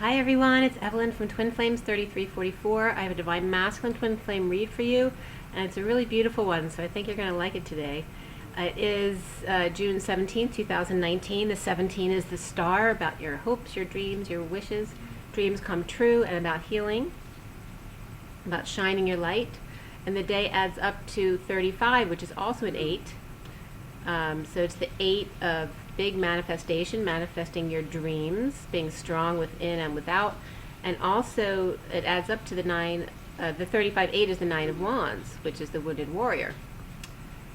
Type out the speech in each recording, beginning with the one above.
Hi everyone, it's Evelyn from Twin Flames 3344. I have a Divine Masculine Twin Flame read for you, and it's a really beautiful one, so I think you're going to like it today. It is June 17th, 2019. The 17 is the star, about your hopes, your dreams, your wishes, dreams come true, and about healing, about shining your light. And the day adds up to 35, which is also an 8. So it's the 8 of big manifestation, manifesting your dreams, being strong within and without. And also it adds up to the 9, the 35-8 is the 9 of Wands, which is the Wounded Warrior.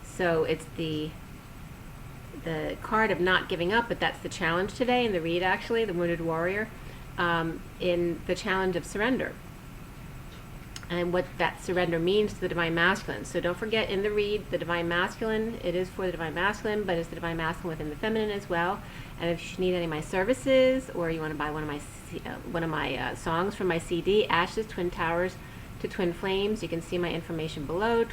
So it's the card of not giving up, but that's the challenge today in the read, actually, the Wounded Warrior, in the challenge of surrender. And what that surrender means to the Divine Masculine. So don't forget, in the read, the Divine Masculine, it is for the Divine Masculine, but it's the Divine Masculine within the Feminine as well. And if you need any of my services, or you want to buy one of my songs from my CD, Ashes, Twin Towers to Twin Flames, you can see my information below,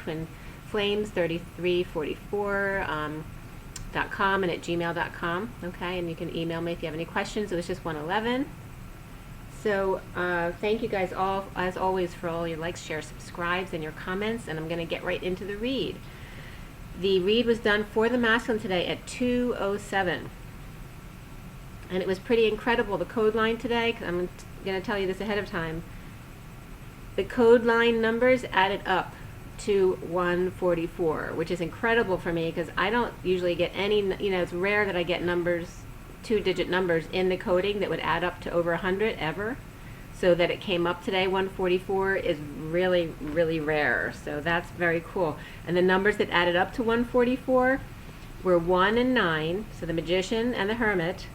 twinflames3344.com and at gmail.com. Okay, and you can email me if you have any questions. It was just 111. So thank you guys all, as always, for all your likes, shares, subscribes, and your comments, and I'm going to get right into the read. The read was done for the masculine today at 2:07, and it was pretty incredible. The code line today, 'cause I'm going to tell you this ahead of time, the code line numbers added up to 144, which is incredible for me because I don't usually get any, it's rare that I get numbers, 2-digit numbers in the coding that would add up to over 100 ever. So that it came up today, 144, is really, really rare. So that's very cool. And the numbers that added up to 144 were 1 and 9, so the Magician and the Hermit,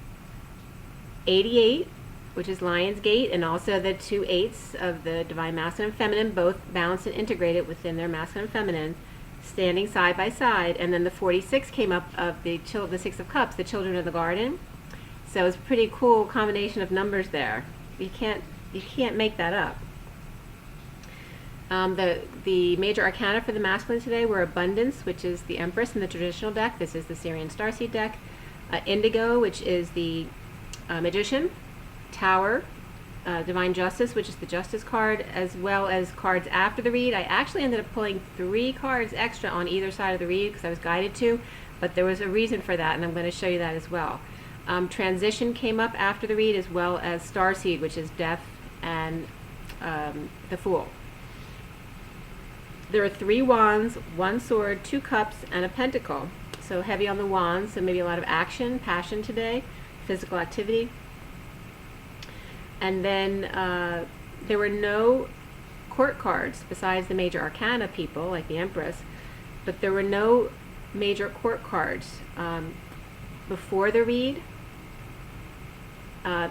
88, which is Lion's Gate, and also the 2 8s of the Divine Masculine and Feminine, both balanced and integrated within their Masculine and Feminine, standing side by side. And then the 46 came up of the 6 of Cups, the Children of the Garden. So it's a pretty cool combination of numbers there. You can't make that up. The major arcana for the masculine today were Abundance, which is the Empress in the traditional deck. This is the Syrian Starseed deck. Indigo, which is the Magician. Tower, Divine Justice, which is the Justice card, as well as cards after the read. I actually ended up pulling 3 cards extra on either side of the read because I was guided to, but there was a reason for that, and I'm going to show you that as well. Transition came up after the read, as well as Starseed, which is Death and the Fool. There are 3 wands, 1 sword, 2 cups, and a pentacle. So heavy on the wands, so maybe a lot of action, passion today, physical activity. And then there were no court cards besides the major arcana people, like the Empress, but there were no major court cards. Before the read,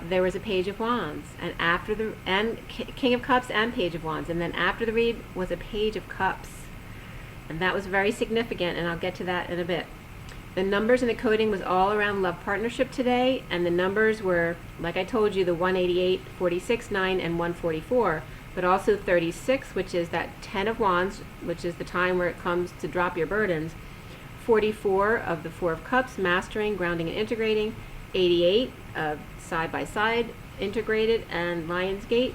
there was a Page of Wands, and after the King of Cups and Page of Wands, and then after the read was a Page of Cups, and that was very significant, and I'll get to that in a bit. The numbers in the coding was all around love partnership today, and the numbers were, like I told you, the 188, 46, 9, and 144, but also 36, which is that 10 of Wands, which is the time where it comes to drop your burdens, 44 of the 4 of Cups, mastering, grounding, and integrating, 88 of side by side, integrated, and Lion's Gate.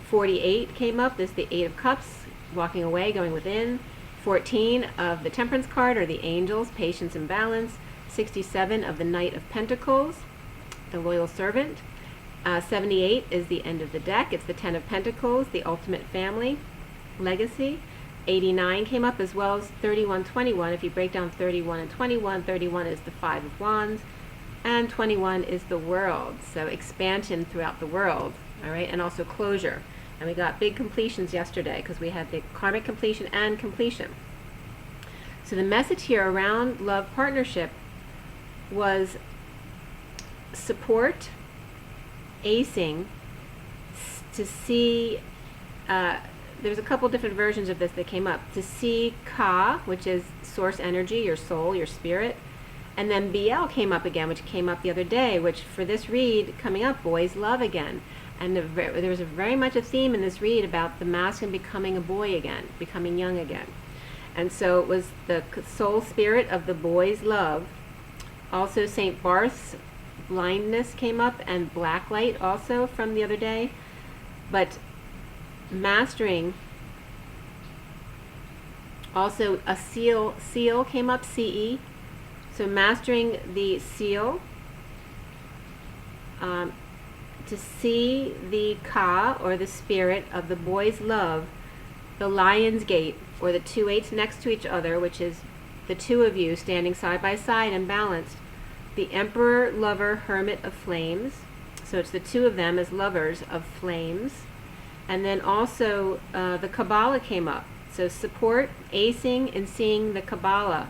48 came up, this is the 8 of Cups, walking away, going within. 14 of the Temperance card, or the Angels, patience and balance. 67 of the Knight of Pentacles, the Loyal Servant. 78 is the end of the deck, it's the 10 of Pentacles, the Ultimate Family, Legacy. 89 came up, as well as 31, 21. If you break down 31 and 21, 31 is the 5 of Wands, and 21 is the World. So expansion throughout the world, all right, and also closure. And we got big completions yesterday because we had the karmic completion and completion. So the message here around love partnership was support, acing, to see, there's a couple different versions of this that came up. To see Ka, which is source energy, your soul, your spirit. And then BL came up again, which came up the other day, which for this read coming up, boys love again. And there was very much a theme in this read about the masculine becoming a boy again, becoming young again. And so it was the soul spirit of the boys' love. Also St. Barth's blindness came up, and black light also from the other day. But mastering, also a seal came up, CE. So mastering the seal, to see the Ka, or the spirit of the boy's love, the lion's gate, or the 2 8s next to each other, which is the two of you standing side by side and balanced. The emperor, lover, hermit of flames. So it's the two of them as lovers of flames. And then also the Kabbalah came up. So support, acing, and seeing the Kabbalah.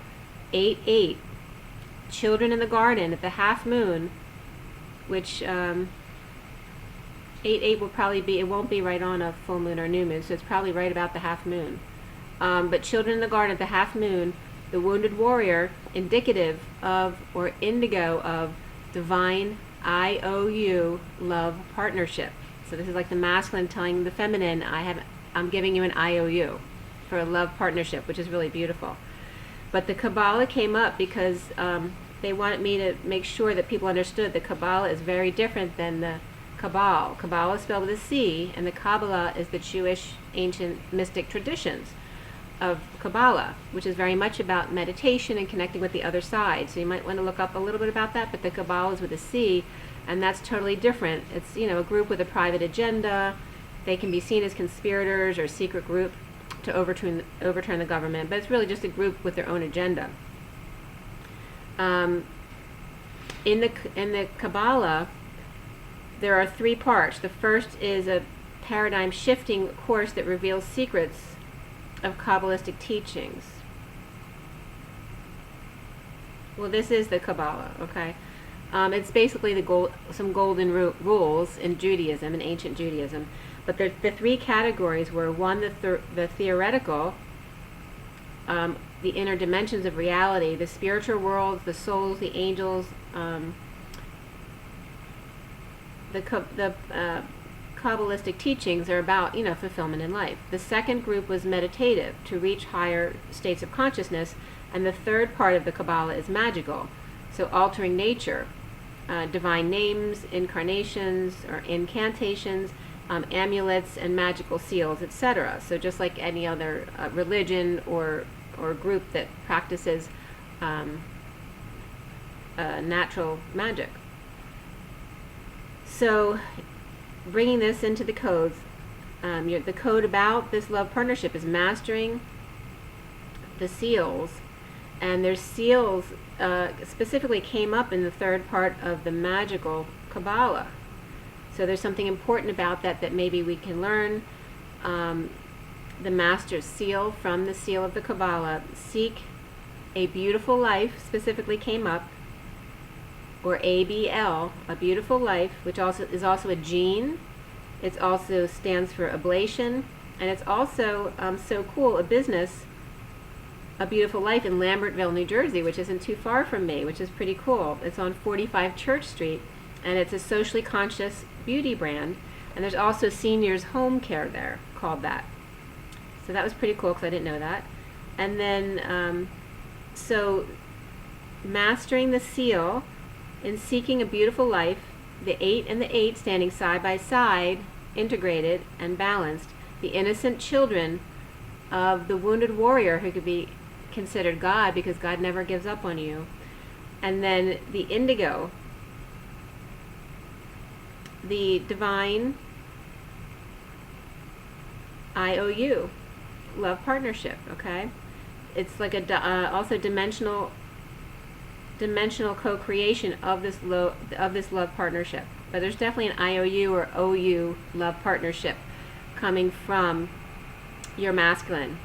8 8. Children in the garden at the half moon, which 8 8 will probably be, it won't be right on a full moon or new moon, so it's probably right about the half moon. But children in the garden at the half moon, the wounded warrior, indicative of, or indigo of, divine IOU love partnership. So this is like the masculine telling the feminine, I'm giving you an IOU for a love partnership, which is really beautiful. But the Kabbalah came up because they wanted me to make sure that people understood the Kabbalah is very different than the Kabbalah. Kabbalah is spelled with a C, and the Kabbalah is the Jewish ancient mystic traditions of Kabbalah, which is very much about meditation and connecting with the other side. So you might want to look up a little bit about that, but the Kabbalah is with a C, and that's totally different. It's, a group with a private agenda. They can be seen as conspirators or secret group to overturn the government, but it's really just a group with their own agenda. In the Kabbalah, there are 3 parts. The first is a paradigm shifting course that reveals secrets of Kabbalistic teachings. Well, this is the Kabbalah, okay? It's basically some golden rules in Judaism, in ancient Judaism. But the 3 categories were, 1, the theoretical, the inner dimensions of reality, the spiritual worlds, the souls, the angels, the Kabbalistic teachings are about, fulfillment in life. The second group was meditative, to reach higher states of consciousness. And the third part of the Kabbalah is magical, so altering nature, divine names, incarnations or incantations, amulets and magical seals, etc. So just like any other religion or group that practices natural magic. So bringing this into the codes, the code about this love partnership is mastering the seals, and their seals specifically came up in the third part of the magical Kabbalah. So there's something important about that maybe we can learn. The master's seal from the seal of the Kabbalah, seek a beautiful life, specifically came up, or ABL, a beautiful life, which is also a gene. It also stands for ablation, and it's also so cool, a business, a beautiful life in Lambertville, New Jersey, which isn't too far from me, which is pretty cool. It's on 45 Church Street, and it's a socially conscious beauty brand, and there's also seniors home care there called that. So that was pretty cool because I didn't know that. And then so mastering the seal in seeking a beautiful life, the 8 and the 8 standing side by side, integrated and balanced, the innocent children of the wounded warrior who could be considered God because God never gives up on you. And then the indigo, the divine IOU, love partnership, okay? It's like a also dimensional co-creation of this love partnership. But there's definitely an IOU or OU love partnership coming from your masculine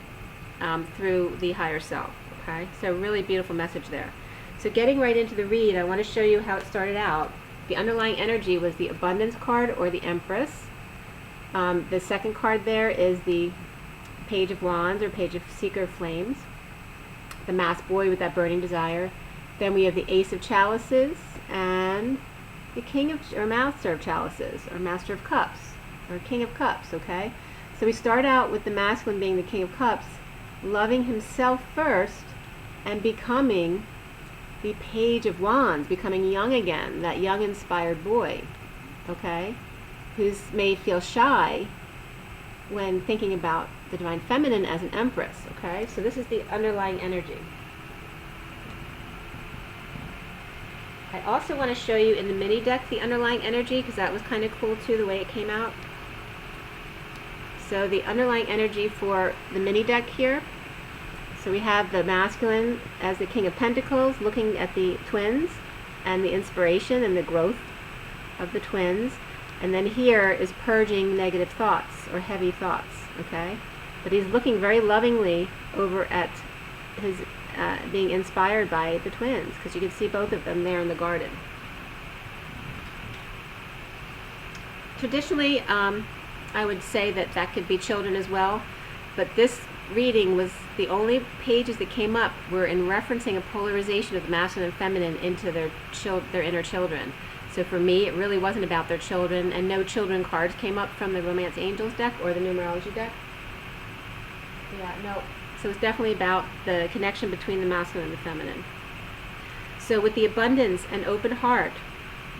through the higher self. Okay, so really beautiful message there. So getting right into the read, I want to show you how it started out. The underlying energy was the abundance card, or the Empress. The second card there is the Page of Wands, or Page of Seeker Flames, the masked boy with that burning desire. Then we have the Ace of Chalices and the King of, or Master of Chalices, or Master of Cups, or King of Cups, okay? So we start out with the masculine being the King of Cups, loving himself first and becoming the Page of Wands, becoming young again, that young inspired boy, okay, who may feel shy when thinking about the Divine Feminine as an Empress, okay? So this is the underlying energy. I also want to show you in the mini deck the underlying energy, because that was kind of cool too, the way it came out. So the underlying energy for the mini deck here, so we have the masculine as the King of Pentacles, looking at the twins and the inspiration and the growth of the twins. And then here is purging negative thoughts or heavy thoughts, okay? But he's looking very lovingly over at his being inspired by the twins, because you can see both of them there in the garden. Traditionally, I would say that that could be children as well, but this reading was the only pages that came up were in referencing a polarization of the masculine and feminine into their inner children. So for me, it really wasn't about their children, and no children cards came up from the Romance Angels deck or the Numerology deck. Yeah, no. So it's definitely about the connection between the masculine and the feminine. So with the abundance and open heart,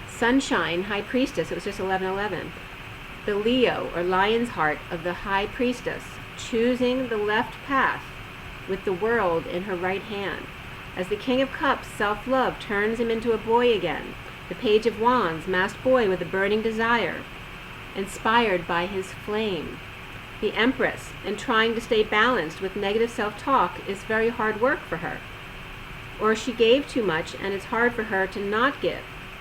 sunshine, High Priestess, it was just 11:11. The Leo or lion's heart of the High Priestess, choosing the left path with the world in her right hand. As the King of Cups, self-love, turns him into a boy again. The Page of Wands, masked boy with a burning desire, inspired by his flame. The Empress, in trying to stay balanced with negative self-talk, is very hard work for her. Or she gave too much and it's hard for her to not give.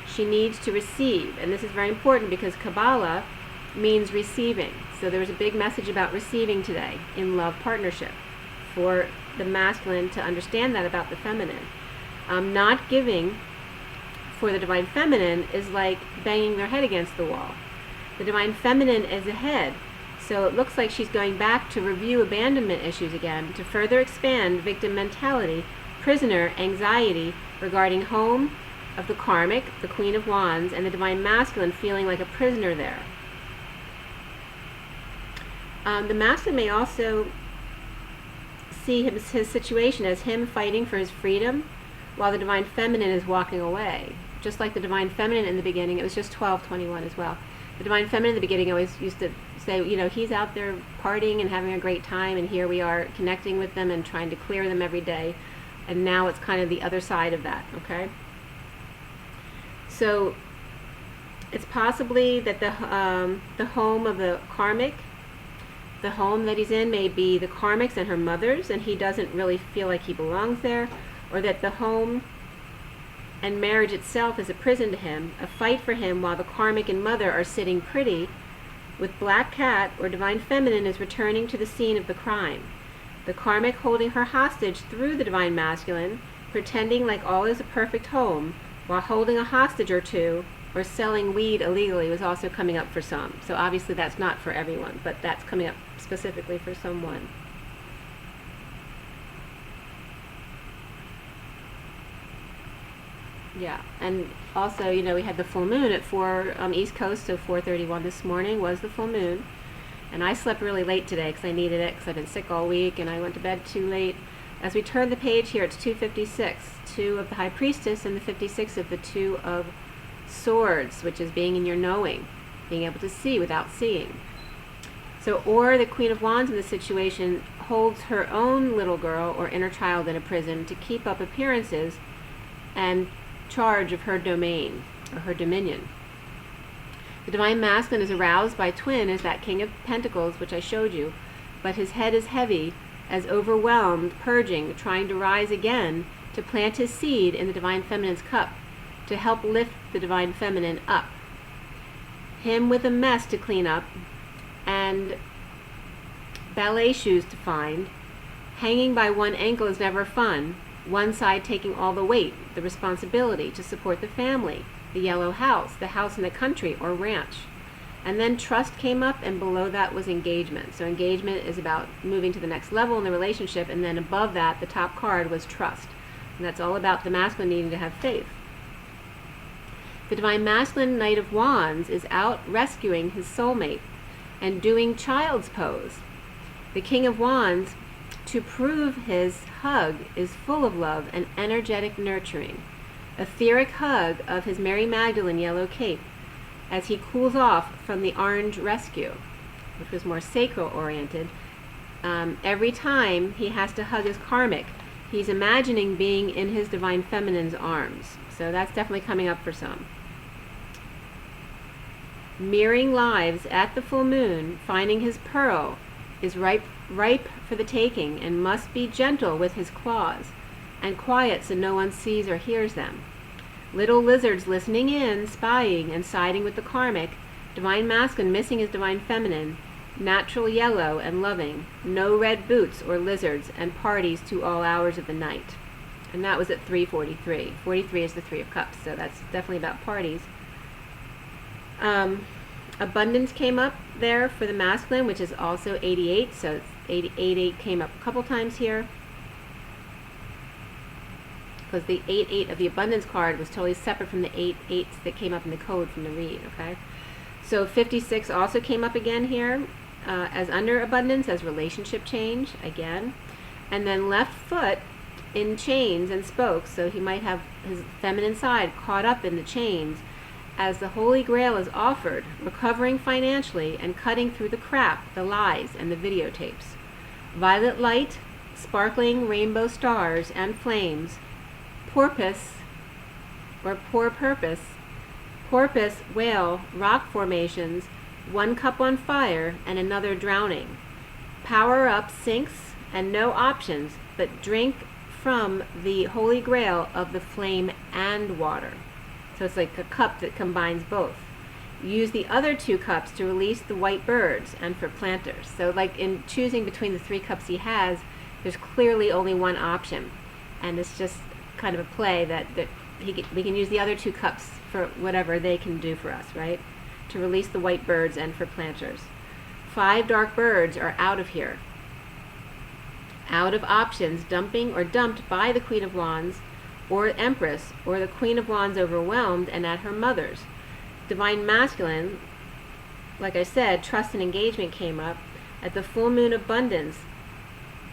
She needs to receive, and this is very important because Kabbalah means receiving. So there was a big message about receiving today in love partnership for the masculine to understand that about the feminine. Not giving for the Divine Feminine is like banging their head against the wall. The Divine Feminine is ahead, so it looks like she's going back to review abandonment issues again, to further expand victim mentality, prisoner anxiety regarding home of the karmic, the Queen of Wands, and the Divine Masculine feeling like a prisoner there. The masculine may also see his situation as him fighting for his freedom, while the Divine Feminine is walking away. Just like the Divine Feminine in the beginning, it was just 12:21 as well. The Divine Feminine in the beginning always used to say, you know, he's out there partying and having a great time, and here we are connecting with them and trying to clear them every day. And now it's kind of the other side of that, okay? So it's possibly that the home of the karmic, the home that he's in may be the karmic's and her mother's, and he doesn't really feel like he belongs there, or that the home and marriage itself is a prison to him, a fight for him while the karmic and mother are sitting pretty with Black Cat or Divine Feminine is returning to the scene of the crime. The karmic holding her hostage through the Divine Masculine, pretending like all is a perfect home, while holding a hostage or two, or selling weed illegally was also coming up for some. So obviously that's not for everyone, but that's coming up specifically for someone. Yeah, and also, you know, we had the full moon at 4 East Coast, so 4:31 this morning was the full moon. And I slept really late today because I needed it, because I've been sick all week, and I went to bed too late. As we turn the page here, it's 256, 2 of the High Priestess and the 56 of the 2 of Swords, which is being in your knowing, being able to see without seeing. So, or the Queen of Wands in this situation holds her own little girl or inner child in a prison to keep up appearances and charge of her domain or her dominion. The Divine Masculine is aroused by twin as that King of Pentacles, which I showed you, but his head is heavy as overwhelmed, purging, trying to rise again to plant his seed in the Divine Feminine's cup to help lift the Divine Feminine up. Him with a mess to clean up and ballet shoes to find. Hanging by one ankle is never fun. One side taking all the weight, the responsibility to support the family, the yellow house, the house in the country or ranch. And then trust came up, and below that was engagement. So engagement is about moving to the next level in the relationship, and then above that, the top card was trust. And that's all about the masculine needing to have faith. The Divine Masculine Knight of Wands is out rescuing his soulmate and doing child's pose. The King of Wands, to prove his hug is full of love and energetic nurturing. Etheric hug of his Mary Magdalene yellow cape as he cools off from the orange rescue, which was more sacral oriented. Every time he has to hug his karmic, he's imagining being in his divine feminine's arms. So that's definitely coming up for some. Mirroring lives at the full moon, finding his pearl is ripe for the taking, and must be gentle with his claws and quiet so no one sees or hears them. Little lizards listening in, spying and siding with the karmic, divine masculine missing his divine feminine, natural yellow and loving, no red boots or lizards, and parties to all hours of the night. And that was at 343. 43 is the Three of Cups, so that's definitely about parties. Abundance came up there for the masculine, which is also 88, so 88 came up a couple times here, because the 88 of the abundance card was totally separate from the 88s that came up in the code from the read, okay? So 56 also came up again here as under abundance, as relationship change, again. And then left foot in chains and spokes, so he might have his feminine side caught up in the chains as the Holy Grail is offered, recovering financially and cutting through the crap, the lies, and the videotapes. Violet light, sparkling rainbow stars and flames, porpoise, or poor purpose, porpoise, whale, rock formations, one cup on fire and another drowning. Power up sinks and no options, but drink from the Holy Grail of the flame and water. So it's like a cup that combines both. Use the other two cups to release the white birds and for planters. So like in choosing between the 3 cups he has, there's clearly only one option. And it's just kind of a play that we can use the other 2 cups for whatever they can do for us, right? To release the white birds and for planters. 5 dark birds are out of here. Out of options, dumping or dumped by the Queen of Wands, or Empress, or the Queen of Wands overwhelmed and at her mother's. Divine masculine, like I said, trust and engagement came up. At the full moon abundance,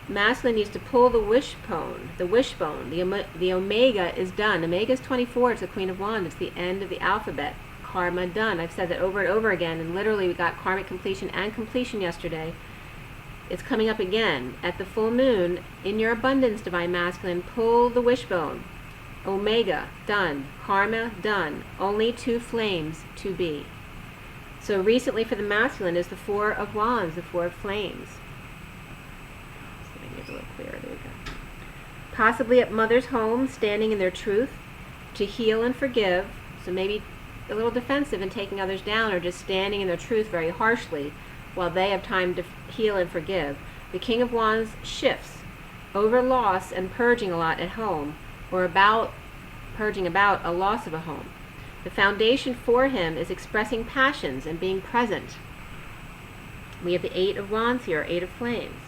masculine needs to pull the wishbone. The omega is done. Omega is 24. It's the Queen of Wands. It's the end of the alphabet. Karma done. I've said that over and over again, and literally we got karmic completion and completion yesterday. It's coming up again. At the full moon, in your abundance, divine masculine, pull the wishbone. Omega, done. Karma, done. Only 2 flames to be. So recently for the masculine is the 4 of Wands, the 4 of flames. So make it a little clearer. There we go. Possibly at mother's home, standing in their truth, to heal and forgive. So maybe a little defensive and taking others down, or just standing in their truth very harshly while they have time to heal and forgive. The King of Wands shifts over loss and purging a lot at home, or purging about a loss of a home. The foundation for him is expressing passions and being present. We have the 8 of Wands here, 8 of Flames.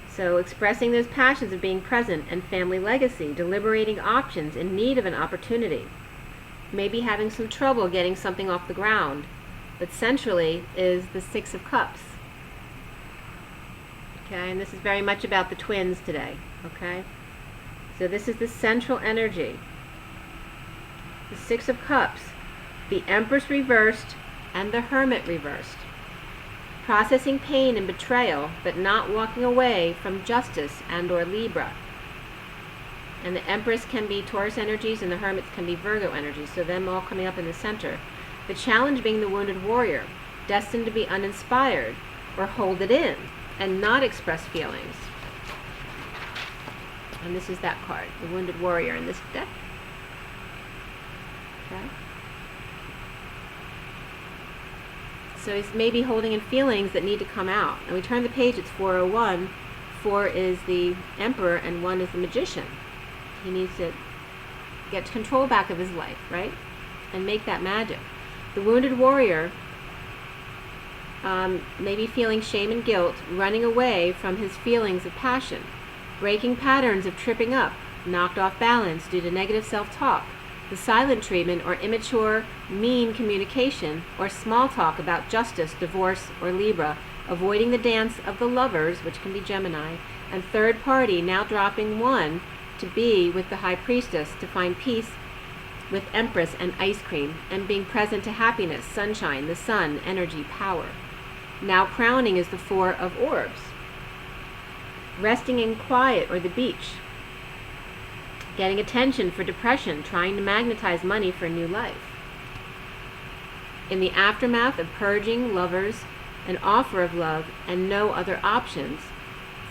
So expressing those passions of being present and family legacy, deliberating options in need of an opportunity. Maybe having some trouble getting something off the ground, but centrally is the 6 of Cups. Okay, and this is very much about the twins today. Okay, so this is the central energy. The 6 of Cups, the Empress reversed and the Hermit reversed. Processing pain and betrayal, but not walking away from justice and or Libra. And the Empress can be Taurus energies and the Hermits can be Virgo energies, so them all coming up in the center. The challenge being the wounded warrior, destined to be uninspired or hold it in and not express feelings. And this is that card, the wounded warrior in this deck. Okay. So he's maybe holding in feelings that need to come out. And we turn the page, it's 401. 4 is the Emperor and 1 is the Magician. He needs to get control back of his life, right? And make that magic. The wounded warrior, maybe feeling shame and guilt, running away from his feelings of passion, breaking patterns of tripping up, knocked off balance due to negative self-talk, the silent treatment or immature, mean communication, or small talk about justice, divorce, or Libra, avoiding the dance of the lovers, which can be Gemini, and third party, now dropping one to be with the High Priestess to find peace with Empress and ice cream, and being present to happiness, sunshine, the sun, energy, power. Now crowning is the Four of Orbs. Resting in quiet or the beach. Getting attention for depression, trying to magnetize money for a new life. In the aftermath of purging, lovers, an offer of love, and no other options,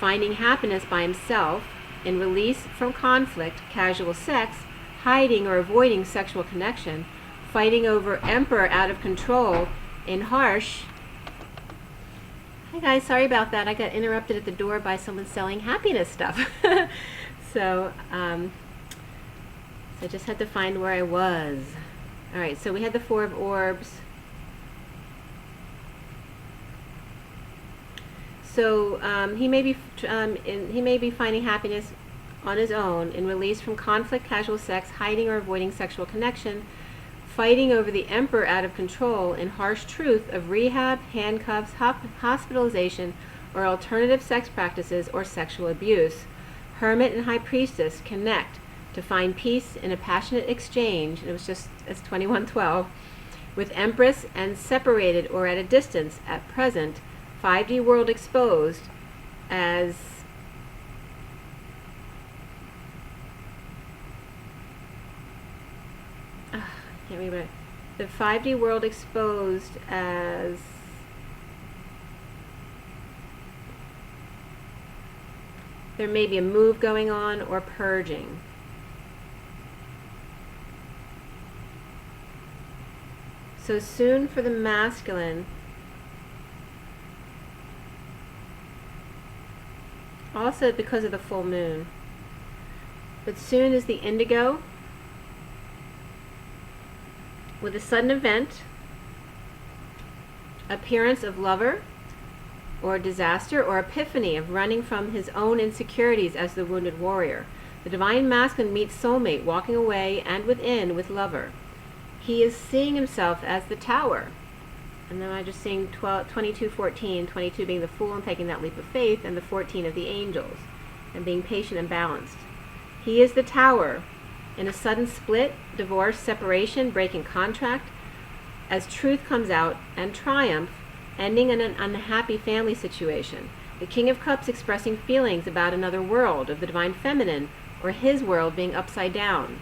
finding happiness by himself, in release from conflict, casual sex, hiding or avoiding sexual connection, fighting over Emperor out of control, in harsh. Hi guys, sorry about that. I got interrupted at the door by someone selling happiness stuff. So I just had to find where I was. All right, so we had the Four of Orbs. So he may be finding happiness on his own in release from conflict, casual sex, hiding or avoiding sexual connection, fighting over the Emperor out of control, in harsh truth of rehab, handcuffs, hospitalization, or alternative sex practices or sexual abuse. Hermit and High Priestess connect to find peace in a passionate exchange, and it was just as 2112, with Empress, and separated or at a distance at present, 5D world exposed as I can't remember. The 5D world exposed as there may be a move going on or purging. So soon for the masculine, also because of the full moon, but soon is the indigo, with a sudden event, appearance of lover, or disaster, or epiphany of running from his own insecurities as the wounded warrior. The divine masculine meets soulmate, walking away and within with lover. He is seeing himself as the tower. And then I'm just seeing 22:14, 22 being the fool and taking that leap of faith, and the 14 of the angels, and being patient and balanced. He is the tower. In a sudden split, divorce, separation, breaking contract, as truth comes out, and triumph, ending in an unhappy family situation. The King of Cups expressing feelings about another world, of the divine feminine, or his world being upside down.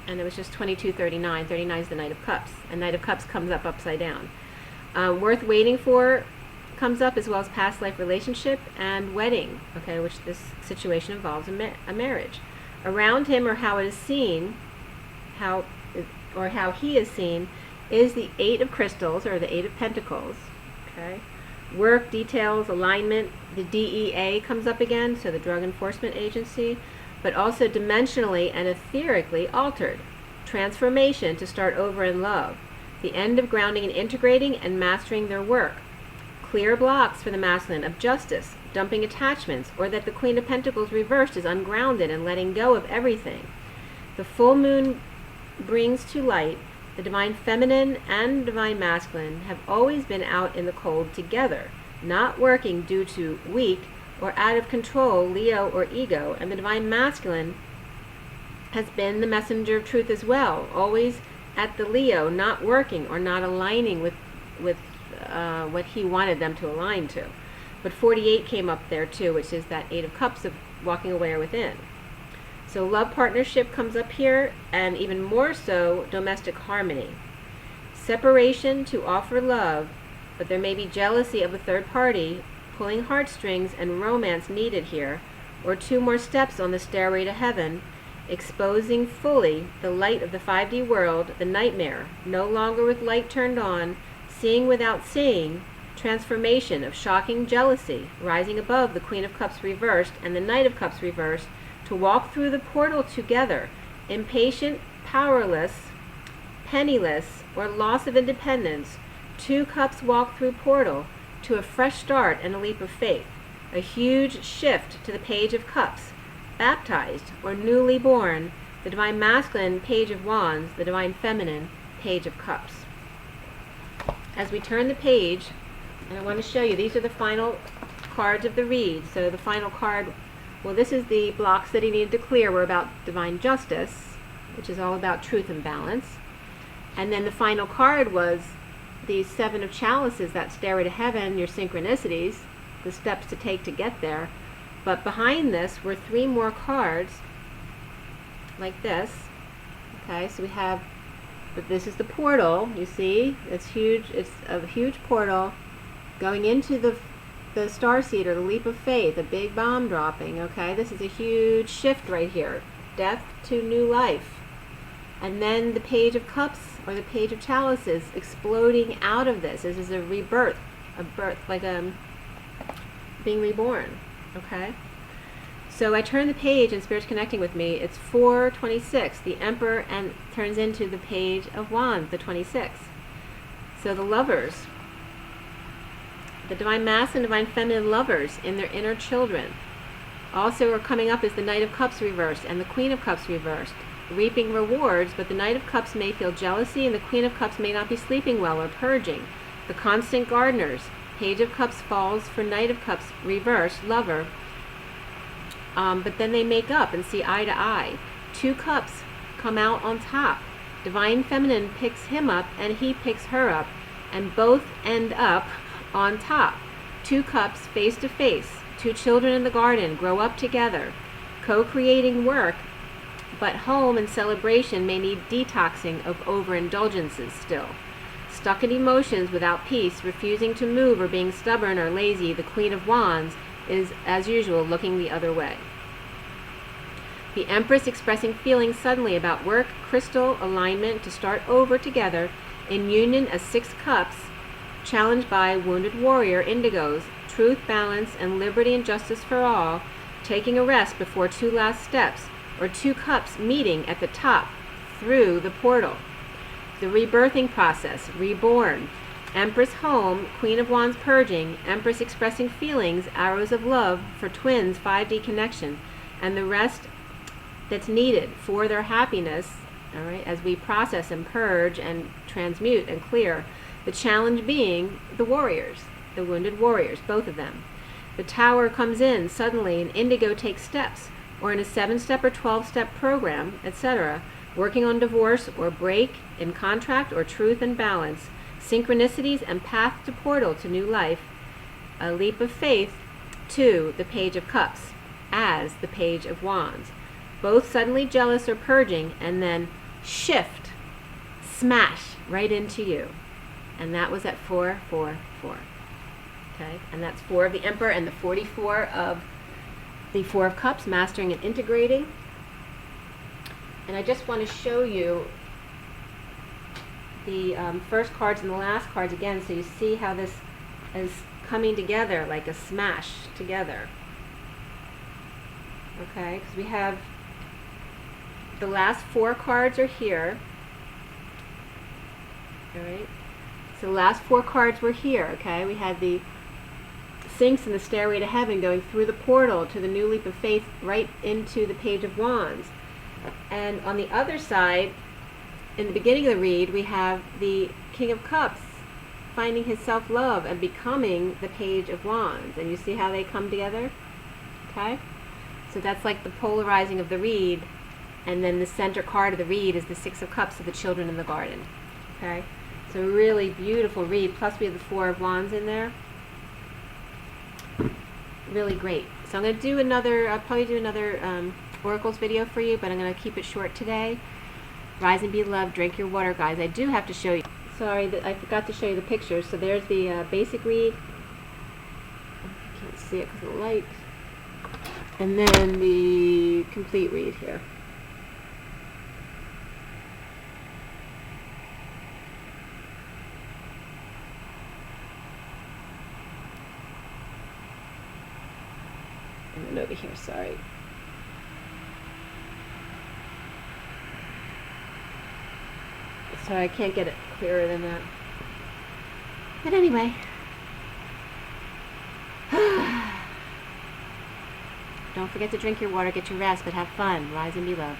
And it was just 22:39. 39 is the Knight of Cups, and Knight of Cups comes up upside down. Worth waiting for comes up, as well as past life relationship and wedding, okay, which this situation involves a marriage. Around him, or how it is seen, how he is seen, is the Eight of Crystals, or the Eight of Pentacles. Okay, work, details, alignment. The DEA comes up again, so the Drug Enforcement Agency, but also dimensionally and etherically altered. Transformation to start over in love. The end of grounding and integrating and mastering their work. Clear blocks for the masculine of justice, dumping attachments, or that the Queen of Pentacles reversed is ungrounded and letting go of everything. The full moon brings to light the divine feminine and divine masculine have always been out in the cold together, not working due to weak or out of control Leo or ego, and the divine masculine has been the messenger of truth as well, always at the Leo, not working or not aligning with what he wanted them to align to. But 48 came up there too, which is that Eight of Cups of walking away or within. So love partnership comes up here, and even more so domestic harmony. Separation to offer love, but there may be jealousy of a third party, pulling heartstrings, and romance needed here, or 2 more steps on the stairway to heaven, exposing fully the light of the 5D world, the nightmare, no longer with light turned on, seeing without seeing, transformation of shocking jealousy, rising above the Queen of Cups reversed and the Knight of Cups reversed, to walk through the portal together, impatient, powerless, penniless, or loss of independence. 2 cups walk through portal to a fresh start and a leap of faith, a huge shift to the Page of Cups, baptized or newly born, The Divine Masculine, Page of Wands. The Divine Feminine, Page of Cups. As we turn the page, and I want to show you, these are the final cards of the read. So the final card, well, this is the blocks that he needed to clear were about divine justice, which is all about truth and balance. And then the final card was the Seven of Chalices, that stairway to heaven, your synchronicities, the steps to take to get there. But behind this were 3 more cards, like this. Okay, so we have, but this is the portal, you see? It's huge, it's a huge portal going into the starseed, or the leap of faith, a big bomb dropping, okay? This is a huge shift right here. Death to new life. And then the Page of Cups, or the Page of Chalices, exploding out of this. This is a rebirth, a birth, like being reborn, okay? So I turn the page, and Spirit's connecting with me. It's 426, the Emperor, and turns into the Page of Wands, the 26. So the lovers, the Divine Masculine and Divine Feminine lovers in their inner children. Also are coming up is the Knight of Cups reversed and the Queen of Cups reversed. Reaping rewards, but the Knight of Cups may feel jealousy, and the Queen of Cups may not be sleeping well or purging. The constant gardeners. Page of Cups falls for Knight of Cups reversed, lover. But then they make up and see eye to eye. 2 cups come out on top. Divine Feminine picks him up and he picks her up, and both end up on top. 2 cups face to face. 2 children in the garden grow up together, co-creating work, but home and celebration may need detoxing of overindulgences still. Stuck in emotions without peace, refusing to move, or being stubborn or lazy, the Queen of Wands is, as usual, looking the other way. The Empress expressing feelings suddenly about work, crystal, alignment, to start over together, in union as 6 cups, challenged by wounded warrior indigos, truth, balance, and liberty and justice for all, taking a rest before 2 last steps, or 2 cups meeting at the top through the portal. The rebirthing process, reborn. Empress home, Queen of Wands purging, Empress expressing feelings, arrows of love for twins, 5D connection, and the rest that's needed for their happiness, all right, as we process and purge and transmute and clear. The challenge being the warriors, the wounded warriors, both of them. The Tower comes in suddenly, and indigo takes steps, or in a 7-step or 12-step program, etc., working on divorce or break in contract or truth and balance, synchronicities and path to portal to new life, a leap of faith to the Page of Cups as the Page of Wands. Both suddenly jealous or purging, and then shift, smash right into you. And that was at 444. Okay, and that's 4 of the Emperor and the 44 of the 4 of Cups, mastering and integrating. And I just want to show you the first cards and the last cards again, so you see how this is coming together like a smash together. Okay, because we have the last 4 cards are here. All right, so the last 4 cards were here. Okay, we had the Sphinx and the Stairway to Heaven going through the portal to the new leap of faith right into the Page of Wands. And on the other side, in the beginning of the read, we have the King of Cups finding his self-love and becoming the Page of Wands. And you see how they come together? Okay? So that's like the polarizing of the read. And then the center card of the read is the 6 of Cups of the children in the garden. Okay? So really beautiful read. Plus we have the 4 of Wands in there. Really great. So I'm going to do another, I'll probably do another Oracles video for you, but I'm going to keep it short today. Rise and be loved. Drink your water, guys. I do have to show you. Sorry that I forgot to show you the pictures. So there's the basic read. I can't see it because of the light. And then the complete read here. And then over here, sorry. Sorry, I can't get it clearer than that. But anyway. Don't forget to drink your water, get your rest, but have fun. Rise and be loved.